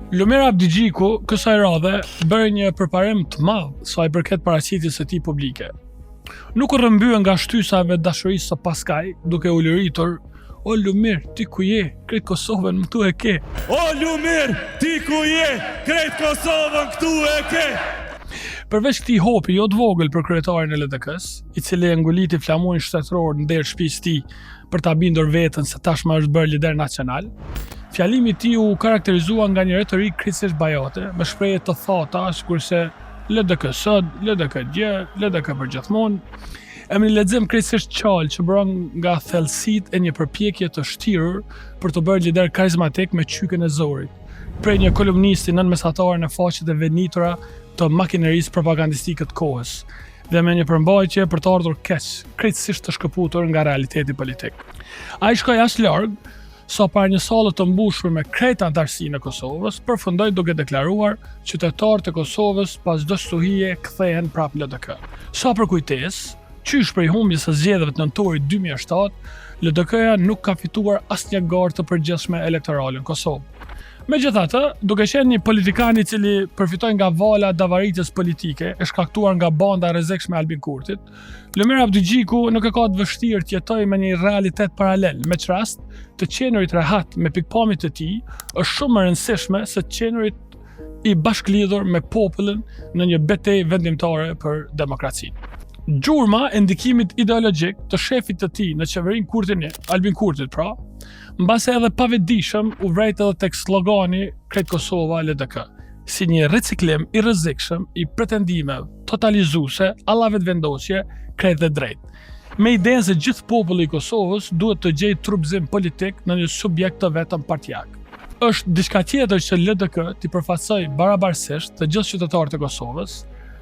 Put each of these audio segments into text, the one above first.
Lumer Abdigjiku, kësaj radhe, bëri një përparim të madh sa i përket paraqitjes së tij publike. Nuk u rrëmbyen nga shtysave dashurisë së paskaj, duke u lëritur: "O Lumer, ti ku je? Krejt Kosovën këtu e ke." O Lumer, ti ku je? Krejt Kosovën këtu e ke. Përveç këtij hopi jo të vogël për kryetarin e LDK-s, i cili e nguliti flamurin shtetëror ndër shtëpisë tij për ta bindur veten se tashmë është bërë lider nacional, fjalimi i tij u karakterizua nga një retorik krejtësisht bajate, me shprehje të thata sikurse LDK sot, LDK dje, LDK për gjithmonë, e me një lexim krejtësisht qalë që bëron nga thellësitë e një përpjekje të shtirur për të bërë lider karizmatik me qykën e zorit, prej një kolumnisti nënmesatar në faqet e venitura të makinerisë propagandistike të kohës, dhe me një përmbajtje për të ardhur keq, krejtësisht të shkëputur nga realiteti politik. Ai shkoi aq larg sa para një sallë të mbushur me krejt anëtarësinë e Kosovës, përfundoi duke deklaruar: "Qytetarët e Kosovës pas çdo stuhie kthehen prapë LDK." Sa për kujtesë, qysh prej humbjes së zgjedhjeve të nëntorit 2007, LDK-ja nuk ka fituar asnjë garë të përgjithshme elektorale në Kosovë. Megjithatë, duke qenë një politikan i cili përfitoi nga vala davaritës politike e shkaktuar nga banda e rrezikshme e Albin Kurtit, Lumer Abdigjiku nuk e ka të vështirë të jetojë me një realitet paralel, me çrast të qenurit rehat me pikpamjet e tij është shumë më rëndësishme se qenurit i bashklidhur me popullin në një betejë vendimtare për demokracinë. Gjurma e ndikimit ideologjik të shefit të tij në qeverinë Kurtini, Albin Kurtit pra, mbase edhe pavetëdijshëm u vrejt edhe tek slogani Krejt Kosova LDK, si një riciklim i rrezikshëm i pretendimeve totalizuese, alla vetvendosje, krejt dhe drejt, me idenë se gjithë populli i Kosovës duhet të gjejë trupëzim politik në një subjekt të vetëm partijak. Është diçka tjetër që LDK t'i përfaqësoj barabartësisht të gjithë qytetarët e Kosovës,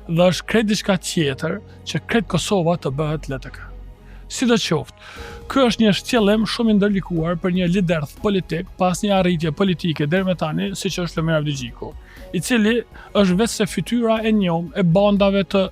dhe është krejt diçka tjetër që Krejt Kosova të bëhet LDK. Sidoqoftë, ky është një shtjellim shumë i ndërlikuar për një lider politik pas një arritje politike deri më tani, siç është Lumer Abdigjiku, i cili është vetë fytyra e njohur e bandave të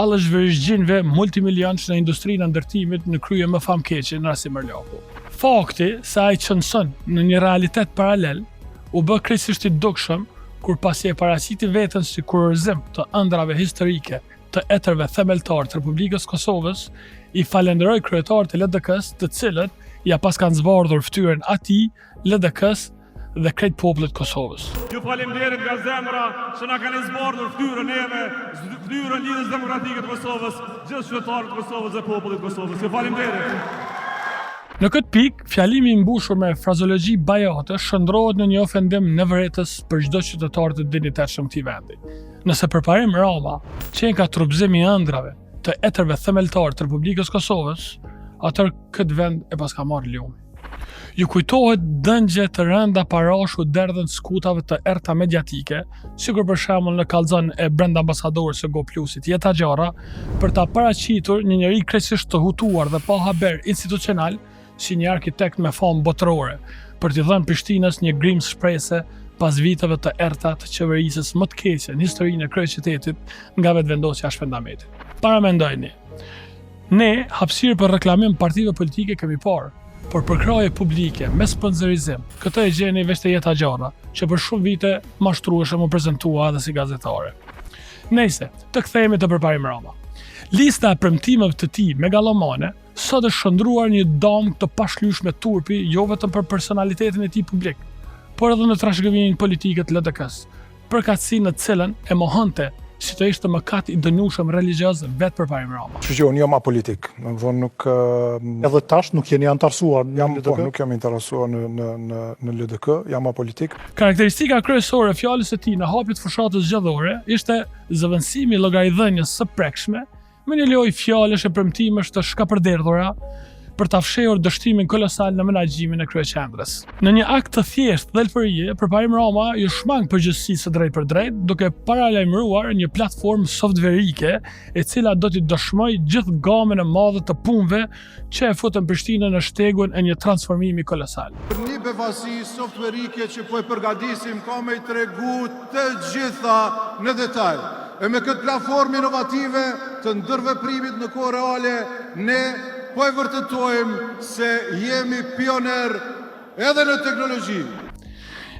allëzhvërgjinëve multimilionësh në industrinë e ndërtimit në krye më famkeqe në Rasim Erlaku. Fakti se ai qëndson në një realitet paralel u bë krejtësisht i dukshëm kur pasi e paraqiti veten si kurorëzim të ëndrave historike të etërve themeltar të Republikës Kosovës, i falenderoj kryetarët e LDK-s, të cilët ja pas kanë zbardhur fytyrën atij, LDK-s dhe krejt popullit Kosovës. Ju faleminderit nga zemra që na kanë zbardhur fytyrën neve, fytyrën Lidhjes Demokratike të Kosovës, gjithë qytetarët e Kosovës dhe popullit Kosovës. Ju faleminderit. Në këtë pikë, fjalimi i mbushur me frazologji bajate shndrohet në një ofendim nevërjetës për çdo qytetar të dinjitetshëm këtij vendi. Nëse përparim Rama qenë ka trupëzimi i ëndrave të etërve themeltar të Republikës Kosovës, atër këtë vend e pas ka marrë lumi. Ju kujtohet dëngje të rënda parashu derdhën skutave të erta mediatike, sikur për shembull në kallëzën e brenda ambasadorës së Go Plusit, Jeta Gjara, për ta paraqitur një njerëz krejtësisht të hutuar dhe pa haber institucional, si një arkitekt me famë botërore, për t'i dhënë Prishtinës një grimë shprehse pas viteve të errta të qeverisjes më të keqe në historinë e kryeqytetit nga vetvendosja e Shpëndametit. Paramendojeni, ne hapësirë për reklamim partive politike kemi parë, por për kraje publike me sponsorizim, këtë e gjeni veç te Jeta Gjara, që për shumë vite mashtrueshëm u prezantua edhe si gazetare. Nëse, të kthehemi te përparim Rama. Lista e premtimeve të tij megalomane sot është shndruar një dëm të pashlyeshme turpi, jo vetëm për personalitetin e tij publik, por edhe në trashëgiminë politike të LDK-s, përkatësi në cilën e mohonte si të ishte mëkat i dënueshëm religjioz vetë përparim Rama. Kështu që unë jam apolitik, do të thonë nuk Edhe tash nuk jeni antarësuar nuk jam interesuar në LDK, jam apolitik. Karakteristika kryesore e fjalës së tij në hapjet e fushatës zgjedhore ishte zëvendësimi i llogaridhënies së prekshme me një lojë fjalësh e premtimesh të shkapërderdhura për ta fshehur dështimin kolosal në menaxhimin e kryeqendrës. Në një akt të thjeshtë dhelpërie, përparim Rama ju shmang përgjegjësisë së drejtë për drejtë, duke paralajmëruar një platformë softverike e cila do t'i dëshmojë gjithë gamën e madhe të punëve që e futën Prishtinën në shtegun e një transformimi kolosal. Për një befasi softverike që po e përgatisim ka me i tregu të gjitha në detaj. E me këtë platformë inovative të ndërveprimit në kohë reale, ne po e vërtetojmë se jemi pioner edhe në teknologji.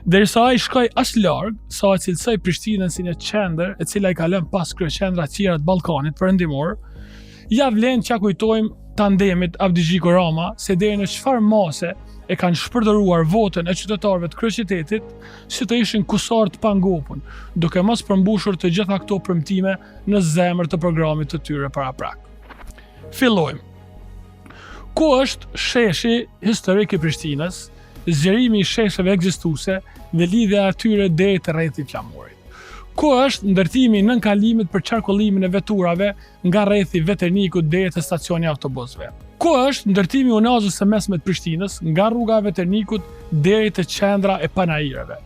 Derisa ai shkoi as larg sa e cilësoi Prishtinën si një qendër e cila i ka lënë pas kryeqendra të tjera të Ballkanit perëndimor, ja vlen t'ja kujtojmë tandemit Avdigjiku Rama se deri në çfarë mase e kanë shpërdoruar votën e qytetarëve të kryeqytetit si të ishin kusar të pangopun, duke mos përmbushur të gjitha këto premtime në zemër të programit të tyre paraprak. Fillojmë. Ku është sheshi historik i Prishtinës, zgjerimi i shesheve ekzistuese dhe lidhja e tyre deri te rrethi flamurit? Ku është ndërtimi i nënkalimit për qarkullimin e veturave nga rrethi Veternikut deri te stacioni i autobusëve? Ku është ndërtimi i unazës së mesme të Prishtinës nga rruga e Veternikut deri te qendra e panaireve?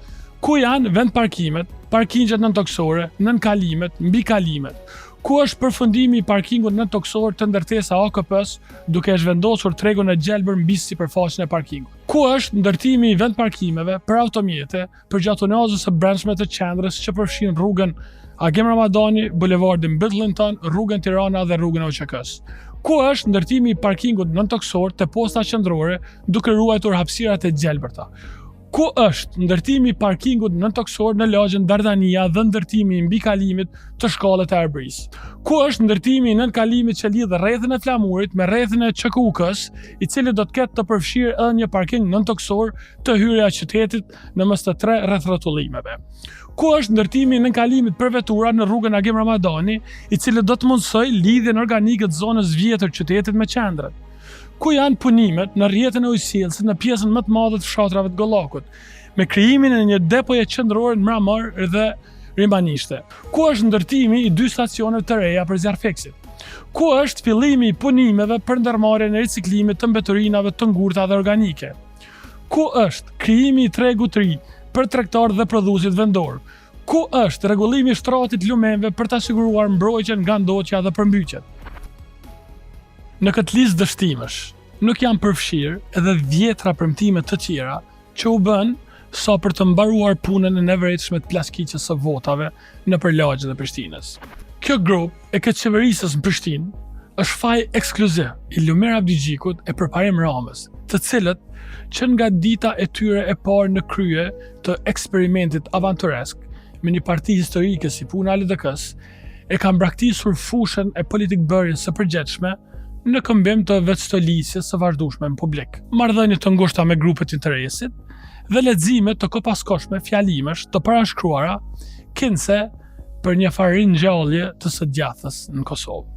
Ku janë vendparkimet, parkingjet nëntoksore, nënkalimet, mbikalimet? Ku është përfundimi i parkingut nëntoksor të ndërtesa AKP-s duke e zhvendosur tregun e gjelbër mbi sipërfaqen e parkingut? Ku është ndërtimi i vendparkimeve për automjete përgjatë unazës së brendshme të qendrës që përfshin rrugën Agim Ramadani, bulevardin Bill Clinton, rrugën Tirana dhe rrugën OQK-s? Ku është ndërtimi i parkingut nëntoksor te posta qendrore duke ruajtur hapësirat e gjelbërta? Ku është ndërtimi i parkingut nëntoksor në lagjen Dardania dhe ndërtimi i mbikalimit të shkallët e Arbëris? Ku është ndërtimi i nënkalimit që lidh rrethin e Flamurit me rrethin e QKUK-s, i cili do të ketë të përfshirë edhe një parking nëntoksor të hyrja e qytetit në mes të 3 rrethrotullimeve? Ku është ndërtimi i nënkalimit për vetura në rrugën Agim Ramadani, i cili do të mundsojë lidhjen organike të zonës vjetër qytetit me qendrën? Ku janë punimet në rrjetin e ujësjellësit në pjesën më të madhe të fshatrave të Gollakut, me krijimin e një depoje qendrore në Mramor dhe Rimanishte? Ku është ndërtimi i 2 stacioneve të reja për zjarrfeksit? Ku është fillimi i punimeve për ndërmarrjen e riciklimit të mbeturinave të ngurta dhe organike? Ku është krijimi i tregut të ri për tregtarët dhe prodhuesit vendor? Ku është rregullimi i shtratit lumenve për të siguruar mbrojtjen nga ndoqja dhe përmbyqjet? Në këtë listë dështimesh nuk janë përfshirë edhe dhjetra premtime të tjera që u bën sa për të mbaruar punën e nevojshme të plaskicës së votave nëpër lagjet e Prishtinës. Kjo grup e këtë qeverisës në Prishtinë është faj ekskluziv i Lumer Avdigjikut e përparim Ramës, të cilët që nga dita e tyre e parë në krye të eksperimentit avanturesk me një parti historike si puna e LDK-s, e kanë braktisur fushën e politikbërjes së përgjithshme në këmbim të vetstolisjes së vazhdueshme në publik, marrëdhënie të ngushta me grupet interesit dhe lexime të kopaskoshme fjalimesh të parashkruara kinse për një farë ngjallje të së djathtas në Kosovë.